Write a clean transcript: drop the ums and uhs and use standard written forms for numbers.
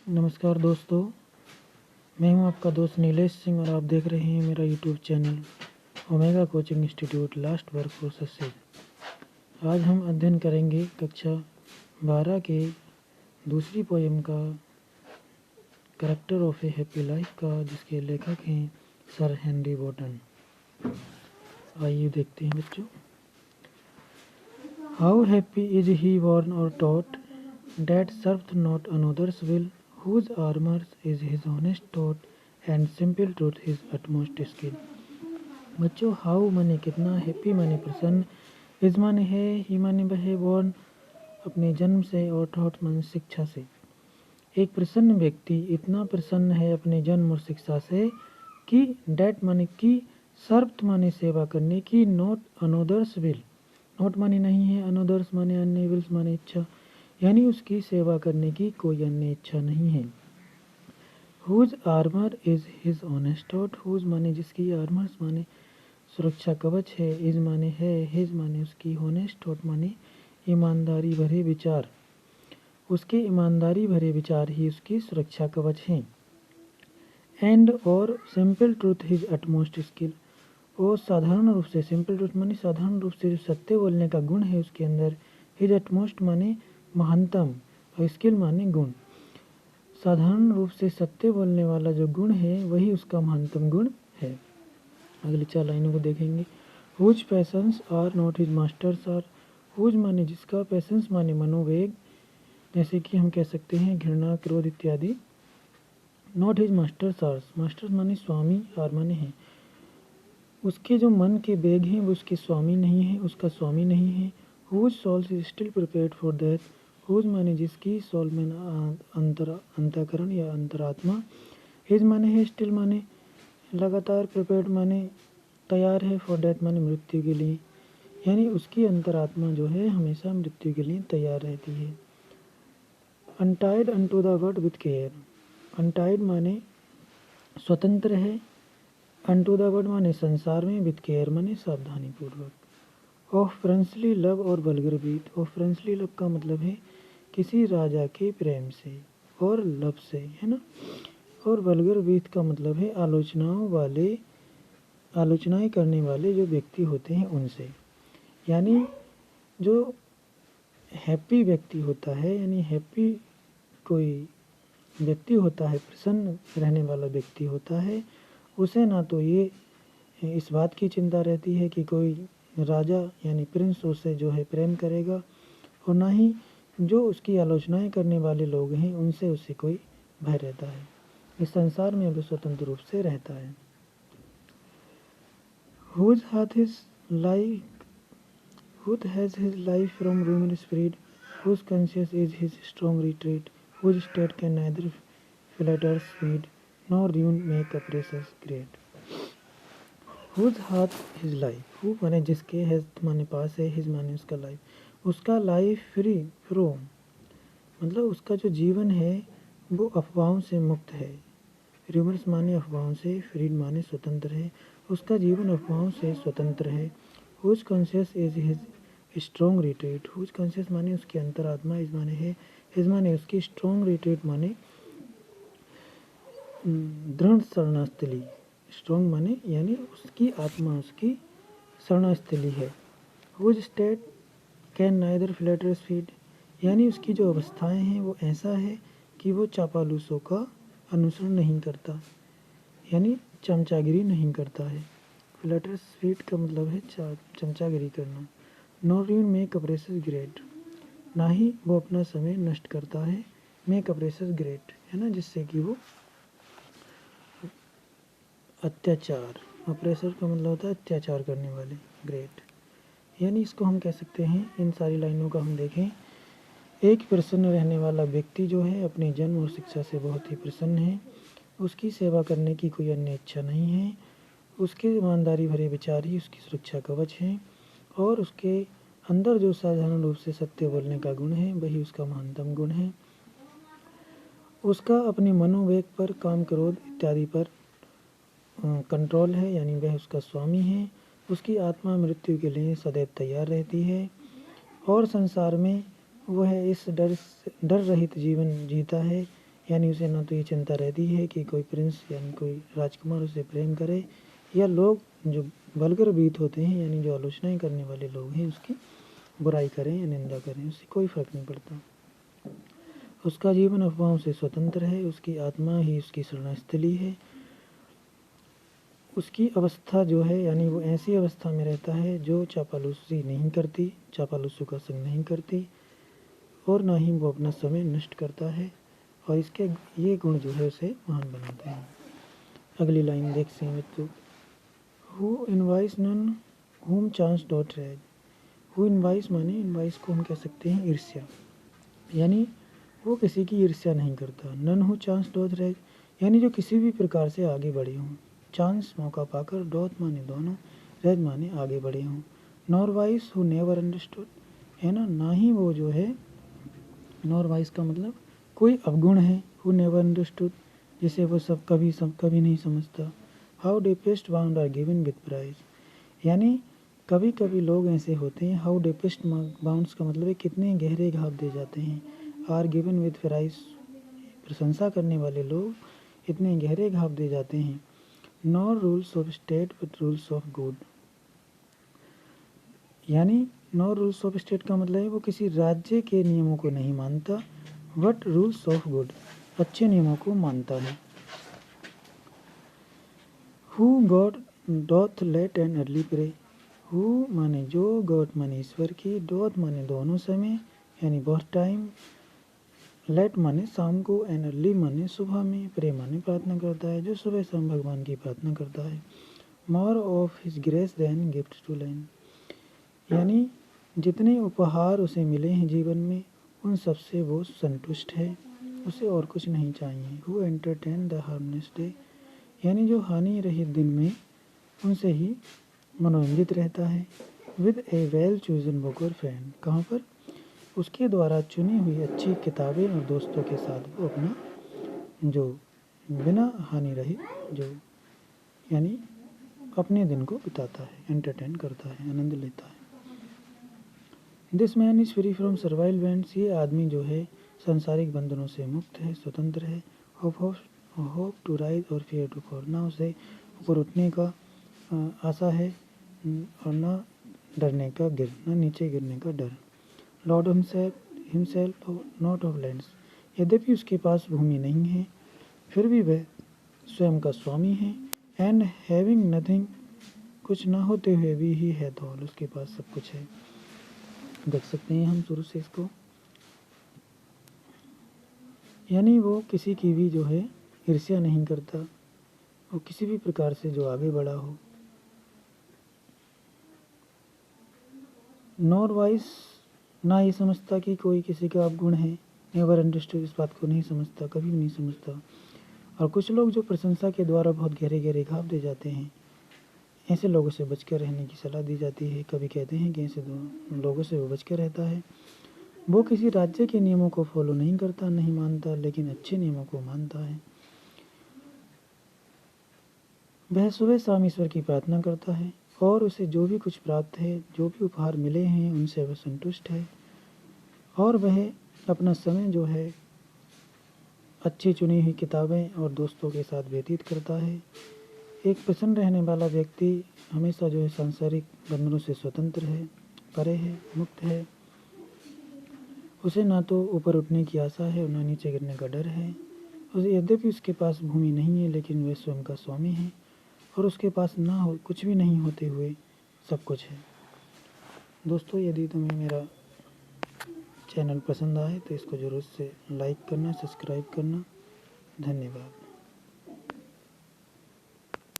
नमस्कार दोस्तों, मैं हूं आपका दोस्त नीलेश सिंह और आप देख रहे हैं मेरा YouTube channel omega coaching institute last work for success. आज हम अध्ययन करेंगे कक्षा 12 के दूसरी पोएम का character of A happy life का, जिसके लेखक हैं सर हेनरी वॉटन। आइए देखते हैं बच्चों। How happy is he born or taught that served not another's will, whose armor is his honest thought and simple truth his utmost skill। बच्चों, how माने कितना, हैप्पी माने प्रसन्न, इज माने है, ही माने वह, बॉर्न अपने जन्म से और थॉट माने शिक्षा से। एक प्रसन्न व्यक्ति इतना प्रसन्न है अपने जन्म और शिक्षा से कि डैट माने की, सर्व माने सेवा करने की, नॉट अनोदर्स विल, नॉट माने नहीं है, अनोदर्स माने अन्य, विल्स माने इच्छा, यानी उसकी सेवा करने की कोई अन्य इच्छा नहीं है। Whose armour is his honest thought, whose माने जिसकी, आर्मर्स माने सुरक्षा कवच है, इज माने है, हिज माने उसकी, होनेस्ट थॉट माने ईमानदारी भरे विचार, उसके ईमानदारी भरे विचार ही उसकी सुरक्षा कवच हैं। एंड और simple truth his utmost skill, और साधारण रूप से, सिंपल ट्रूथ माने साधारण रूप से जो सत्य बोलने का गुण है उसके अंदर, हिज अटमोस्ट माने महानतम और स्किल माने गुण। साधारण रूप से सत्य बोलने वाला जो गुण है वही उसका महानतम गुण है। अगली 4 लाइनों को देखेंगे। Whose passions are not his masters are, whose माने जिसका, पैशंस माने मनोवेग, जैसे कि हम कह सकते हैं घृणा, क्रोध इत्यादि। Not his masters are, masters माने स्वामी, आर माने है, उसके जो मन के वेग हैं वो उसके स्वामी नहीं है, उसका स्वामी नहीं है। Whose souls is still prepared for death, whose माने जिसकी, सोल माने अंतःकरण या अंतरात्मा, हिज माने है, स्टिल माने लगातार, प्रिपेयर्ड माने तैयार है, फॉर डेथ माने मृत्यु के लिए, यानी उसकी अंतरात्मा जो है हमेशा मृत्यु के लिए तैयार रहती है। Untied unto the word with care, untied माने स्वतंत्र है, अनटू द वर्ड माने संसार में, विथ केयर माने सावधानी पूर्वक। ऑफ फ्रेंचली लव और वल्गर ब्रीथ, ऑफ फ्रेंचली लव का मतलब है किसी राजा के प्रेम से और लव से, है ना, और वल्गर ब्रीथ का मतलब है आलोचनाएं करने वाले जो व्यक्ति होते हैं उनसे। यानी जो हैप्पी व्यक्ति होता है, यानी हैप्पी कोई व्यक्ति होता है, प्रसन्न रहने वाला व्यक्ति होता है, उसे ना तो ये इस बात की चिंता रहती है कि कोई राजा यानी प्रिंस उससे जो है प्रेम करेगा, और ना ही जो उसकी आलोचनाएं करने वाले लोग हैं उनसे उसे कोई भय रहता है। इस संसार में वो स्वतंत्र रूप से रहता है। Whose hath his life, whose has his life from ruin freed, whose conscience is his strong retreat, whose state can neither flatters feed, nor ruin make oppressors great। Whose hath his life, who माने जिसके, has माने पास है, his माने उसका life, उसका life free from मतलब उसका जो जीवन है वो अफवाहों से मुक्त है। रूमर्स माने अफवाहों से, फ्रीड माने स्वतंत्र है, उसका जीवन अफवाहों से स्वतंत्र है। Whose conscious is his strong retreat, whose conscious माने उसकी अंतरात्मा, इज माने है, हिज माने उसकी, स्ट्रॉन्ग रिट्रीट माने दृढ़ शरणास्थली, स्ट्रॉन्ग माने यानी उसकी आत्मा उसकी शरणास्थली है। Whose state can neither flatters feed, यानी उसकी जो अवस्थाएं हैं वो ऐसा है कि वो चापालूसों का अनुसरण नहीं करता, यानी चमचागिरी नहीं करता है। फ्लैटर्स फीड का मतलब है चमचागिरी करना। नो रीन मेक अप्रेसस ग्रेट, ना ही वो अपना समय नष्ट करता है, मेक अप्रेसस ग्रेट है ना, जिससे कि वो अत्याचार, अप्रेसर का मतलब होता है अत्याचार करने वाले, ग्रेट, यानी इसको हम कह सकते हैं। इन सारी लाइनों का हम देखें, एक प्रसन्न रहने वाला व्यक्ति जो है अपने जन्म और शिक्षा से बहुत ही प्रसन्न है, उसकी सेवा करने की कोई अन्य इच्छा नहीं है, उसके ईमानदारी भरे विचार ही उसकी सुरक्षा कवच हैं, और उसके अंदर जो साधारण रूप से सत्य बोलने का गुण है वही उसका महानतम गुण है। उसका अपने मनोवेग पर, काम, क्रोध इत्यादि पर कंट्रोल है, यानी वह उसका स्वामी है। उसकी आत्मा मृत्यु के लिए सदैव तैयार रहती है, और संसार में वह इस डर रहित जीवन जीता है यानी उसे ना तो ये चिंता रहती है कि कोई प्रिंस यानी कोई राजकुमार उसे प्रेम करे, या लोग जो वल्गर ब्रीथ होते हैं यानी जो आलोचनाएं करने वाले लोग हैं उसकी बुराई करें या निंदा करें, उससे कोई फर्क नहीं पड़ता। उसका जीवन अफवाहों से स्वतंत्र है, उसकी आत्मा ही उसकी शरणस्थली है। उसकी अवस्था जो है यानी वो ऐसी अवस्था में रहता है जो चापलूसी नहीं करती, चापलूसों का संग नहीं करती, और ना ही वो अपना समय नष्ट करता है, और इसके ये गुण जो है उसे महान बनाते हैं। अगली लाइन देखते हैं मित्रों, who envies none whom chance doth raise. Who envies माने, इनवाइस को हम कह सकते हैं ईर्ष्या, यानी वो किसी की ईर्ष्या नहीं करता। None who chance doth raise यानी जो किसी भी प्रकार से आगे बढ़े हों, चांस मौका पाकर, डॉट माने दोनों, रैज माने आगे बढ़े हों। Nor vice who never understood, है ना ही वो जो है, नॉर वाइस का मतलब कोई अवगुण है, हु नेवर अंडरस्टूड जिसे वो कभी नहीं समझता। How deepest bound are given with praise, यानी कभी कभी लोग ऐसे होते हैं, हाउ डीपेस्ट बाउंड्स का मतलब है कितने गहरे घाव दे जाते हैं, आर गिवन विद प्राइज प्रशंसा करने वाले लोग इतने गहरे घाव दे जाते हैं। Nor rules of state with rules of good, यानी नॉर रूल्स ऑफ स्टेट का मतलब है वो किसी राज्य के नियमों को नहीं मानता, बट रूल्स ऑफ गुड अच्छे नियमों को मानता है। Who God doth late and early pray, who माने जो, गॉड माने ईश्वर की, डॉथ माने दोनों समय यानी बहुत टाइम, लेट माने शाम को, एंड अर्ली माने सुबह में, प्रे माने प्रार्थना करता है, जो सुबह शाम भगवान की प्रार्थना करता है। More of his grace than gift to lend, यानी जितने उपहार उसे मिले हैं जीवन में उन सबसे वो संतुष्ट है, उसे और कुछ नहीं चाहिए। Who entertain the harmless day, यानी जो हानि रहित दिन में उनसे ही मनोरंजित रहता है। With A well chosen book और फ्रेंड, कहाँ पर, उसके द्वारा चुनी हुई अच्छी किताबें और दोस्तों के साथ वो अपना जो बिना हानि रहित जो यानी अपने दिन को बिताता है, एंटरटेन करता है, आनंद लेता है। This man is free from servile bands, ये आदमी जो है सांसारिक बंधनों से मुक्त है, स्वतंत्र है। होप टू राइज और फियर टू फॉल, ना उसे ऊपर उठने का आशा है और ना डरने का ना नीचे गिरने का डर। Lord himself not of lands, यद्यपि उसके पास भूमि नहीं है फिर भी वह स्वयं का स्वामी है। एंड हैविंग नथिंग, कुछ ना होते हुए भी ही है तो उसके पास सब कुछ है। देख सकते हैं हम शुरू से इसको, यानी वो किसी की भी जो है ईर्ष्या नहीं करता, वो किसी भी प्रकार से जो आगे बढ़ा हो। नॉर वाइस, ना ये समझता कि कोई किसी का अवगुण है। नेवर अंडरस्टूड, इस बात को नहीं समझता, कभी भी नहीं समझता। और कुछ लोग जो प्रशंसा के द्वारा बहुत गहरे गहरे घाव दे जाते हैं, ऐसे लोगों से बचकर रहने की सलाह दी जाती है। कभी कहते हैं कि ऐसे लोगों से वो बचकर रहता है। वो किसी राज्य के नियमों को फॉलो नहीं करता, नहीं मानता, लेकिन अच्छे नियमों को मानता है। वह सुबह शाम ईश्वर की प्रार्थना करता है और उसे जो भी कुछ प्राप्त है, जो भी उपहार मिले हैं उनसे वह संतुष्ट है, और वह अपना समय जो है अच्छी चुनी हुई किताबें और दोस्तों के साथ व्यतीत करता है। एक प्रसन्न रहने वाला व्यक्ति हमेशा जो है सांसारिक बंधनों से स्वतंत्र है, परे है, मुक्त है। उसे ना तो ऊपर उठने की आशा है और ना नीचे गिरने का डर है। उसे यद्यपि उसके पास भूमि नहीं है लेकिन वह स्वयं का स्वामी है, और उसके पास ना हो कुछ भी नहीं होते हुए सब कुछ है। दोस्तों, यदि तुम्हें मेरा चैनल पसंद आए तो इसको ज़रूर से लाइक करना, सब्सक्राइब करना। धन्यवाद।